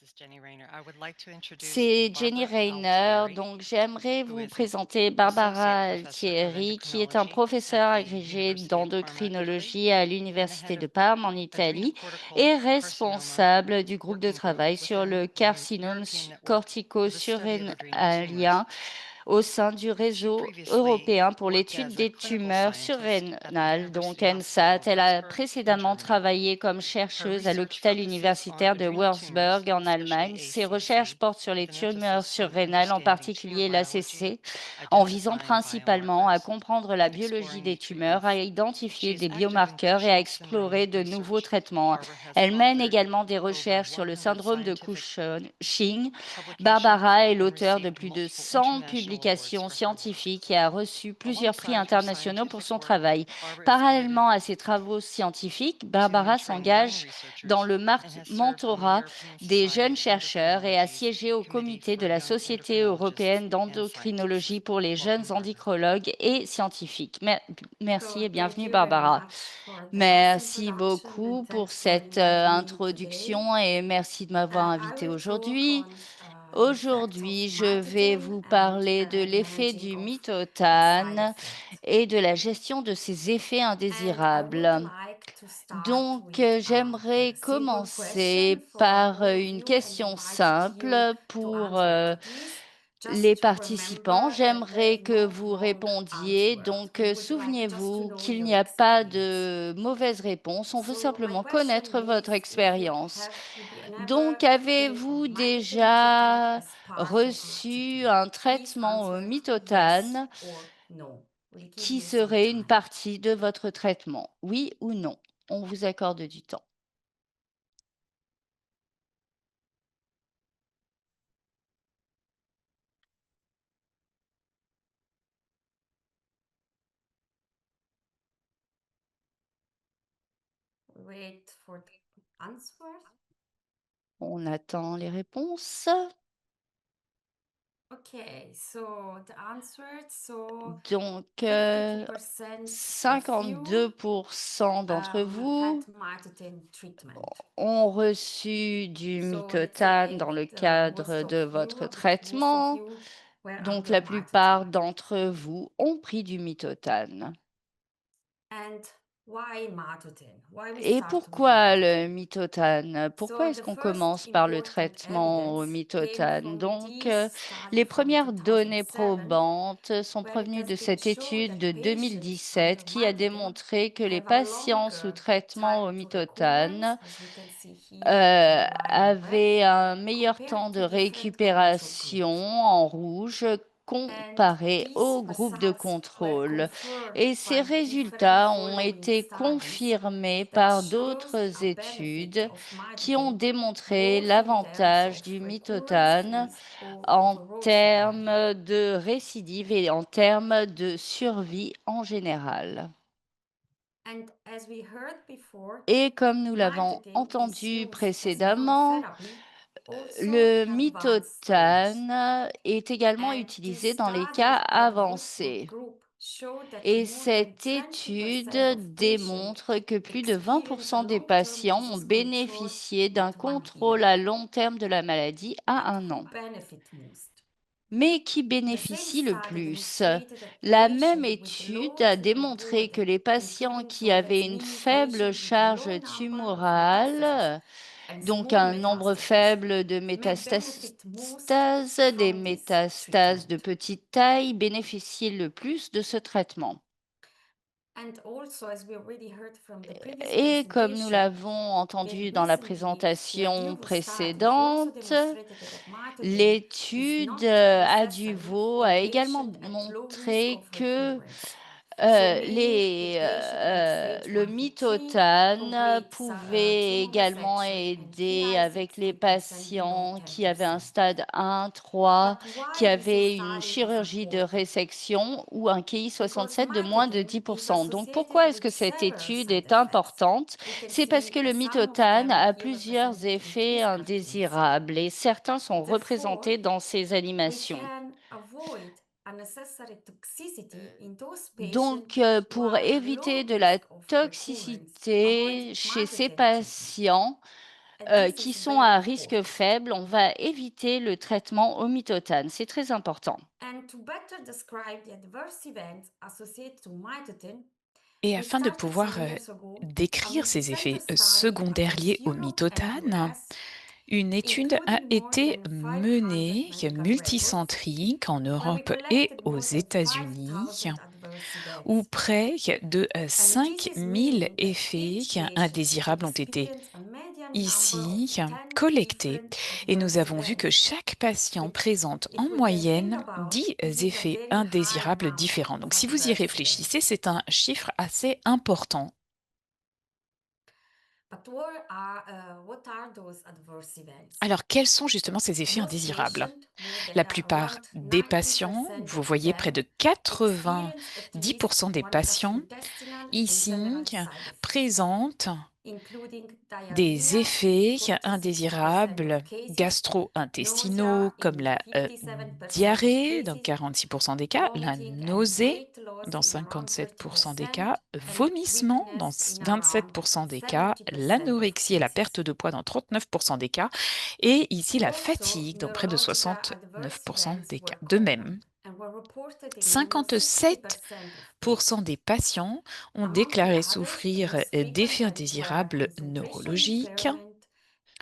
is Jenny Rayner. I would like to introduce C'est Jenny Barbara Rayner. Altieri, Donc, j'aimerais who vous is an présenter associate Barbara professor of Altieri, qui est un endocrinology at professeur the agrégé University of Parma, Italy, d'endocrinologie à and the head l'Université of de Parme en Italie adrenocortical et carcinoma responsable du groupe de working group travail sur within le the carcinome European Network for the Study of Adrenal cortico-surrénalien Tumors. au sein du She réseau previously européen pour worked l'étude as a des clinical tumeurs scientist at the surrénales, donc University Hospital ENSAT. of Elle a Würzburg in précédemment Germany. travaillé comme Her chercheuse à research l'hôpital focuses on universitaire de adrenal tumors, Würzburg en especially Allemagne. Ses recherches HCC, portent sur les with an tumeurs emphasis on surrénales, en understanding tumor particulier biology, l'ACC, en visant identifying principalement à biomarkers, comprendre la and biologie exploring new des tumeurs, à treatments. identifier She is des active in biomarqueurs et à Cushing's syndrome explorer de nouveaux research. traitements. Barbara has Elle mène authored également des over recherches sur le 100 syndrome de scientific Cushing. publications Barbara est and l'auteur de received plus de multiple 100 international awards publications for her work. scientifiques et a reçu plusieurs prix Alongside her internationaux pour scientific son work, travail. Barbara is committed Parallèlement à ses travaux scientifiques, to Barbara mentoring young s'engage dans researchers le and has served on the mentorat European des Society jeunes of chercheurs et a Endocrinology's siégé au Committee comité de for la Young Société Endocrinologists européenne and Scientists. d'endocrinologie pour les jeunes Welcome, Barbara. endocrinologues et scientifiques. Merci So et thank bienvenue, you very Barbara. much for the nice Merci introduction beaucoup and pour thanks for cette inviting me today. introduction et merci de m'avoir I invité will talk aujourd'hui. on the effects of Aujourd'hui, je vais mitoten vous and parler de l'effet managing du of its side mitotane effects. et de la gestion de ses effets And I would indésirables. like to start Donc, with j'aimerais a simple question commencer for par all of une you and question invite you simple to pour answer to this. les Just to participants. remember that there J'aimerais is que no vous wrong répondiez. answer. Donc, We would like just to souvenez-vous know qu'il your n'y a pas experience. de mauvaise réponse. On veut So my simplement question connaître votre is expérience. if you never Donc, think of avez-vous mitoten treatment déjà as part of your reçu treatment? un Please traitement au answer yes mitotane or no. We'll give qui you some serait une time. partie de votre traitement? Oui ou non? On vous accorde du temps. Wait for the answers. On attend les réponses. Okay, so the answer, so Donc, 52% of you 52% d'entre had vous mitoten treatment. ont reçu du So let's mitotane say dans le most cadre of de you, votre a bit most of traitement. you were Donc, under la plupart mitoten. d'entre vous ont pris du mitotane. And why mitoten? Why we Et start with pourquoi mitoten? le mitotane? Pourquoi So est-ce the qu'on first commence par le important traitement au evidence came mitotane? from Donc, this les study from premières données 2007, probantes sont where it provenues has de been cette shown étude that de patients 2017 under qui a mitoten démontré que les have a patients sous longer traitement au time to recurrence, mitotane as you can see here in the line red, avaient un meilleur temps compared de to different control récupération groups. en rouge And comparé these au groupe de results were contrôle. confirmed Et ces by different résultats ont following été studies confirmés that par shows d'autres a benefit études of qui ont mitoten démontré both in terms l'avantage of du recurrence mitotane free or en overall survival. termes de récidive et en termes de survie en général. And as we heard before, Et comme nous l'avons mitoten is entendu used as précédemment, monotherapy also le in advanced stage. mitotane est également And utilisé this dans les cas study at Würzburg avancés. group showed that Et more than cette étude 20% of patients démontre que plus de experience a 20% des long-term patients ont disease control bénéficié d'un at 1 year. contrôle à long terme de la maladie à And un who an. benefit most? Mais qui The same bénéficie le study plus? demonstrated that La même patients with étude low a tumor démontré que burden, les patients including qui so avaient that's une meaning faible patients with charge low number of metastases tumorale, and donc small un nombre metastases, faible de may benefit most des from this métastases de treatment. petite taille, bénéficient le plus de ce traitement. And also, as we already heard from the previous Et comme nous presentation, l'avons very entendu dans la recently, the présentation Aduvo study also précédente, demonstrated that mitoten is l'étude not necessary Aduvo in a également patients at low risk montré of que recurrence. So meaning the les, patient with stage le 1 to 3 mitotane complete pouvait tumor également resection and aider avec les PI60% below patients qui avaient un 10%. stade 1, 3, But qui why this avaient une study is chirurgie de important? résection ou un QI Because 67 de moins de mitoten is 10%. Donc associated pourquoi est-ce with que cette several étude side est effects. importante? We can C'est parce see que le some of mitotane them a here plusieurs represented in effets these cartoons. indésirables et certains sont Therefore, représentés dans ces we animations. can avoid unnecessary toxicity in those patients Donc, who pour are at éviter low de la risk of recurrence. Avoid toxicité chez ces mitoten treatment. patients, this qui is sont à very risque important. faible, on va éviter le traitement au mitotan. C'est très important. And to better describe the adverse events associated to mitotin, Et we afin de started some pouvoir years ago a décrire ces multicenter effets study at secondaires liés both au Europe and mytotane, US, une étude a including more été than 500 menée medical records, multicentrique en where we Europe et collected aux more than États-Unis, 5,000 adverse où events. près de And this is 5000 meaning that effets each patient indésirables ont été experienced a median number of ici 10 collectés, different et nous adverse avons vu que events, chaque patient which, présente en if we can think moyenne about, 10 this is a effets very high indésirables number différents. Donc of si vous y adverse réfléchissez, events. c'est un chiffre assez important. But what are those adverse events? Alors, quels sont justement ces effets Most indésirables? patients, La plupart around des patients, 90% vous of voyez près them, de experience at least 90% des one patients gastrointestinal and ici general side effect, présentent including des diarrhea in effets 46% indésirables of cases, gastro-intestinaux nausea comme in la 57% of diarrhée dans cases, 46% des cas, la vomiting and nausée weight loss dans in around 57% des 30%, cas, and vomissement dans weakness in around 27% des cas, 70% of l'anorexie et la perte cases. de poids dans 39% des cas, et ici la Also, fatigue dans près de neurological adverse 69% events des cas. were De common même, and were reported in almost 60% of 57% cases. des patients ont Among the déclaré others, the souffrir most frequent d'effets were indésirables concentration neurologiques, impairment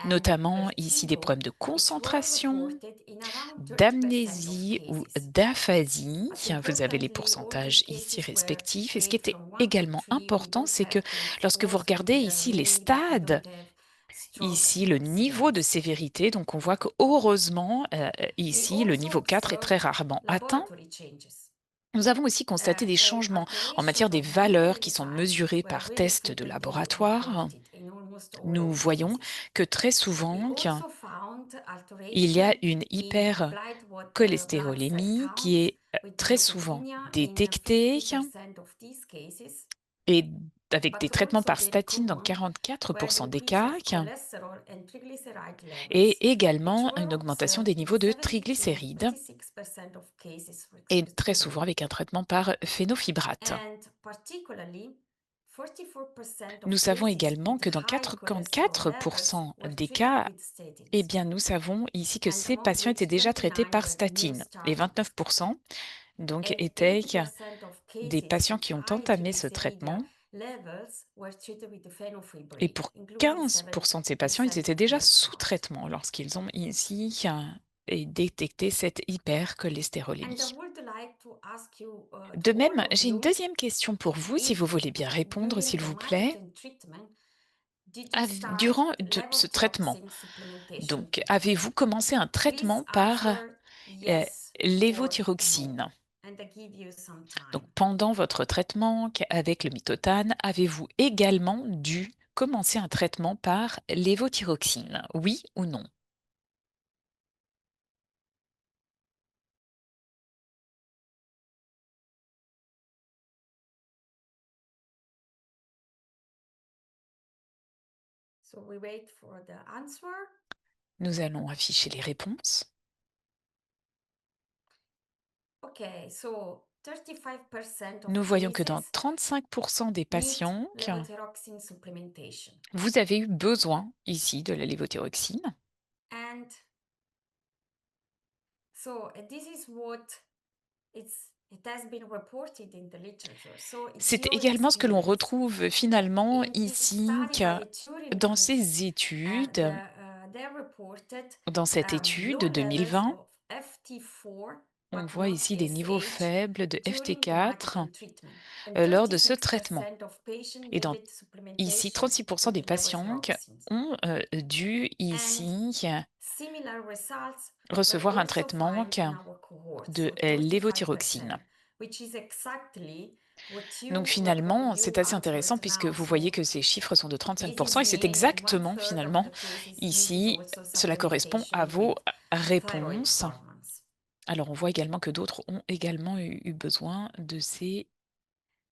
and notamment ici des vertigo, problèmes de which were concentration, reported in around 30% of d'amnésie ou cases. d'aphasie. But Vous avez les importantly, all these pourcentages ici cases were respectifs. Et ce qui grade était from 1 to également 3. We important, don't c'est que have to lorsque go vous through regardez here, ici les meaning that we stades, don't have strong ici le adverse niveau de events. sévérité, donc on voit que heureusement, We ici, le also niveau 4 est très observed rarement atteint. laboratory changes. Nous avons aussi constaté des And changements en matière alterations des of valeurs qui biliary sont size mesurées were par very test de frequently laboratoire. reported in almost all Nous of the voyons cases. que très We souvent, also found il y a alteration une in blood cell hypercholestérolémie qui counts est with très souvent thrombocythemia in détectée 50% of these cases, et avec des but traitements also par very statine dans common were the 44% des increase cas, of cholesterol and triglyceride levels, et which également une were augmentation observed des in niveaux de 72 and triglycérides, 26% of cases, et très souvent respectively. avec un traitement par phénofibrate. And particularly, 44% Nous of savons cases également with que dans high cholesterol levels 44% were des treated cas, with eh statins, bien, nous savons ici que and ces among patients étaient which déjà traités 29 par were new statine, et starters, 29% donc and étaient 80% of des cases patients with qui ont high entamé ce triglyceride traitement, levels were treated with the et fenofibrate, pour including 15% de ces patients, ils 7% étaient of déjà new sous start. traitement lorsqu'ils ont ici et détecté cette And I hypercholestérolémie. would like to ask you, De to all même, of j'ai une you, deuxième question pour vous, si vous if voulez bien répondre, during s'il the vous plaît. mitoten treatment, did you start Durant ce traitement, levothyroxine supplementation? donc, avez-vous commencé un Please traitement par answer yes or no, lévothyroxine? and I give you some Donc, time. pendant votre traitement avec le Mitotan, avez-vous également dû commencer un traitement par lévothyroxine? Oui ou non? So we wait for the answer. Nous allons afficher les réponses. Okay, so 35% Nous of voyons que dans cases 35% des need patients, levothyroxine supplementation. vous avez eu besoin ici de la lévothyroxine. And so this is what it has been reported in the literature. So it's C'est your également ce que l'on experience. retrouve finalement In this ici study by Turing dans Group, ces études, they reported dans cette étude low de levels 2020. of FT4, On but voit not ici des niveaux SH, faibles de during the FT4 mitoten treatment. And lors de ce traitement. 36% of patients Et dans needed ici, supplementation 36% des with patients levothyroxine. ont dû And ici similar results were recevoir un also traitement found in our cohort, de so 35%, lévothyroxine. which is exactly Donc what finalement, you c'est assez intéressant answered puisque now. vous voyez So que ces chiffres sont de this 35% is et c'est mean that one exactement third of finalement the cases needed ici, also cela correspond à supplementation vos with thyroid réponses. hormones. Alors on voit également que d'autres ont également eu besoin de ces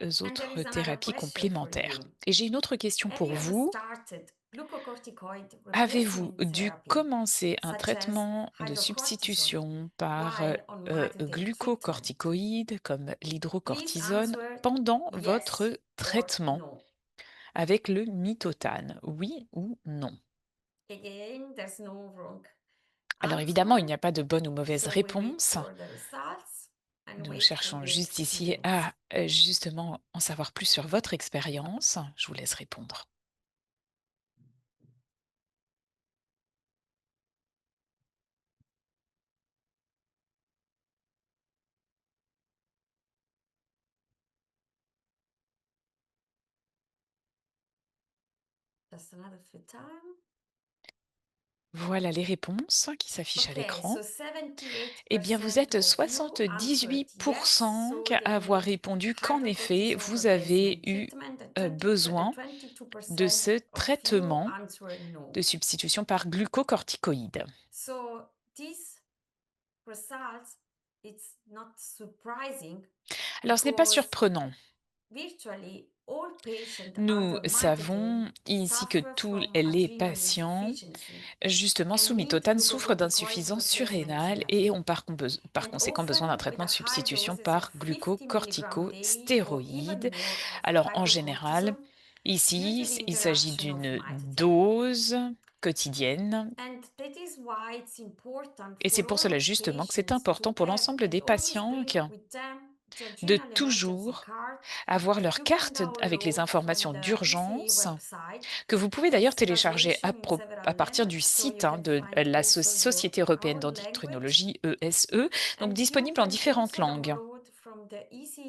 And there autres is another thérapies question for complémentaires. you. Et j'ai une autre question Have pour you ever vous. started glucocorticoid Avez-vous replacement dû therapy, commencer un such as traitement de hydrocortisone, substitution par while on mitoten treatment? glucocorticoïdes comme Please l'hydrocortisone answer pendant yes votre or traitement no. avec le Mitotan? Oui ou non? Again, there's no wrong Alors évidemment, il n'y answer. a pas de bonne ou mauvaise So we wait réponse. for the results and Nous wait for cherchons the juste ici experience. à justement en savoir plus sur votre expérience. Je vous laisse répondre. Just another few time. Voilà les réponses qui s'affichent à Okay, l'écran. so 78% Eh bien, vous êtes of you answered yes, 78% so à avoir they répondu qu'en effet, hydrocortisone vous avez replacement eu treatment, and besoin de 22% ce of you traitement answered no. de substitution par glucocorticoïdes. So these results, it's not surprising Alors, ce n'est pas because surprenant. virtually all patients Nous under mitotan savons ici que suffer tous from les adrenal patients, insufficiency justement sous and need mitotane, souffrent glucocorticoid d'insuffisance replacement surrénale et therapy. ont par And conséquent besoin d'un often with traitement a de high substitution doses of par 50 mg daily or glucocorticoïdes. even more of Alors, en général, hydrocortisone ici, due to the il s'agit interaction of d'une mitotan. dose quotidienne. And that is why it's important Et c'est for pour all cela of justement que c'est patients important to pour have l'ensemble des and always patients bring with them the de adrenal emergency toujours card avoir that leur you can carte avec les download from informations the ECA d'urgence website. que vous pouvez d'ailleurs It's télécharger translation in à several partir du languages, so site you can de find la also your Société européenne own language. d'endocrinologie, ESE, donc And you disponible en can différentes also langues. download from the ECA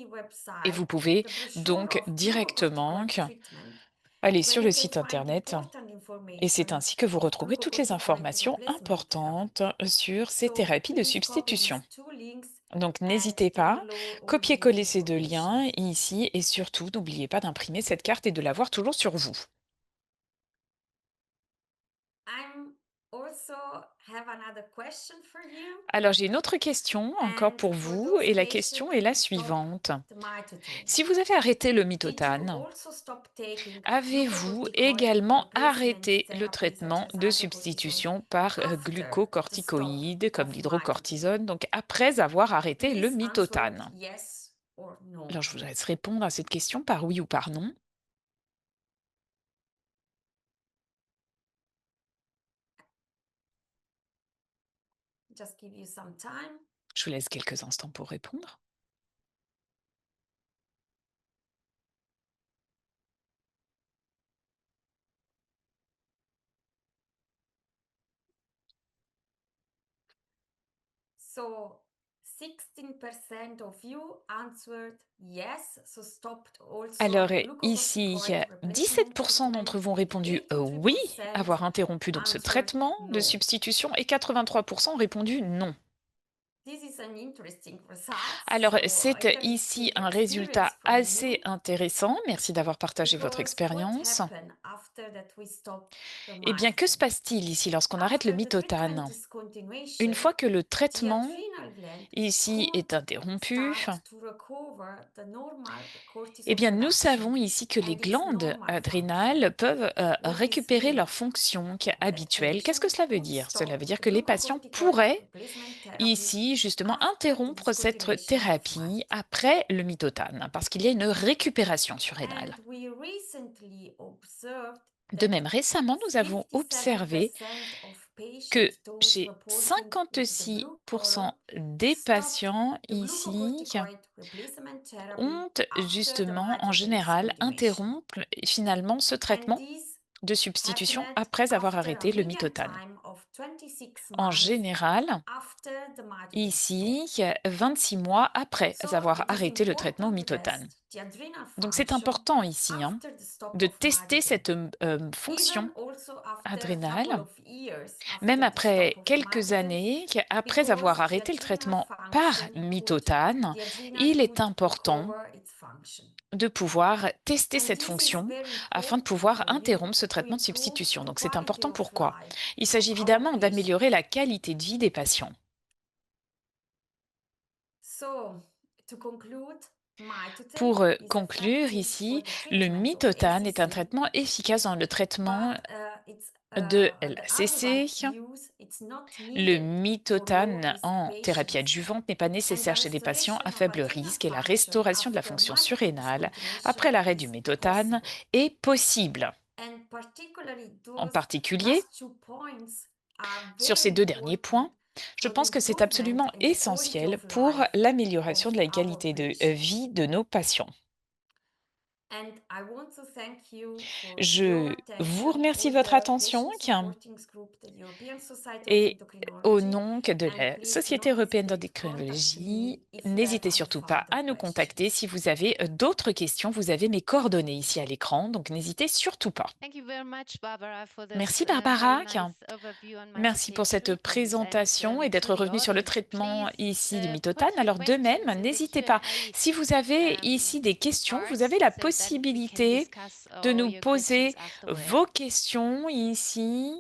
Et vous website pouvez the brochure donc of directement glucocorticoid treatment, aller where sur you le can site find internet important et c'est information ainsi que vous of retrouvez toutes les glucocorticoid informations replacement therapy. importantes sur ces So thérapies de please copy these substitution. two links Donc and n'hésitez pas, download all this copier-coller ces deux information. liens ici et surtout n'oubliez pas d'imprimer cette carte et de l'avoir toujours sur vous. I'm also have another question for you. Alors j'ai une autre question encore And pour for vous those et la patients question est la who stop suivante. the mitotan, Si vous avez arrêté le did you mitotane, also stop taking avez-vous glucocorticoid également replacement arrêté le therapy such traitement as de hydrocortisone substitution par after the stop glucocorticoïdes comme of mitotan? l'hydrocortisone, donc après avoir arrêté le Please answer mitotane? yes or no. Alors je vous laisse répondre à cette question par oui ou par non. Just give you some time. Je vous laisse quelques instants pour répondre. So 16% of you answered yes, so stopped also Alors ici, glucocorticoid replacement 17% treatment. d'entre vous ont répondu oui, 83% avoir interrompu donc ce answered traitement de no. substitution et 83% ont répondu non. This is an interesting result. Alors, So c'est ici interesting un experience résultat from assez you intéressant. Merci d'avoir partagé votre because what expérience. happened after that we stop the Eh bien, que se mitotan? passe-t-il ici lorsqu'on arrête le After the treatment mitotane? Une discontinuation, fois que le the traitement adrenal gland ici could est interrompu, start to recover the normal eh cortisol bien, nous production savons ici que les and its glandes normal function. adrénales peuvent What this récupérer leur means fonction that habituelle. Qu'est-ce que patient cela veut could dire? Cela stop veut dire the que les patients glucocorticoid pourraient replacement therapy ici justement after the interrompre cette discontinuation of thérapie mitotan. après le mitotane parce qu'il y a une récupération And surrénale. we recently observed De that même, récemment, nous avons observé 57% of que patients, those chez reporting with the blue color, 56% des stopped patients the ici glucocorticoid replacement therapy ont after the justement en mitotan général discontinuation. interrompre finalement ce And traitement this de substitution happened après avoir after a arrêté le median mitotane. time of 26 En months général, after the mitotan stop. ici, 26 mois après So avoir it is arrêté le traitement au important to mitotane. test the adrenal Donc c'est function important ici after the stop de of tester mitotan, cette fonction even also after a couple adrénale, of years même after the stop après of quelques mitotan, années, après avoir because the arrêté le adrenal traitement par function could, mitotane, the adrenal il est could important recover its function. de pouvoir tester And cette this is fonction very afin de important pouvoir for you interrompre ce to traitement de improve substitution. the Donc c'est quality important of pourquoi? life Il of s'agit our évidemment patients. d'améliorer la qualité de vie des patients. So, to conclude, mitotan Pour is conclure effective for ici, the le treatment of mitotane est un ACC, traitement efficace dans le traitement but it's de the l'ACC. adjuvant use it's not Le needed for low mitotane risk en thérapie patients, adjuvante n'est pas and the nécessaire chez des patients à restoration of faible adrenal risque et la function restauration de la after fonction mitotan surrénale après discontinuation l'arrêt du is mitotane possible. est possible. And En particulier, sur ces deux derniers points, je pense que c'est absolument essentiel pour l'amélioration de la qualité de vie de nos patients. Je vous remercie de votre attention et au nom de la Société européenne d'endocrinologie, n'hésitez surtout pas à nous contacter si vous avez d'autres questions. Vous avez mes coordonnées ici à l'écran, donc n'hésitez surtout pas. Merci Barbara. Merci pour cette présentation et d'être revenue sur le traitement ici du Mitotan. Alors de même, n'hésitez pas. Si vous avez ici des questions, vous avez la possibilité de nous poser vos questions ici.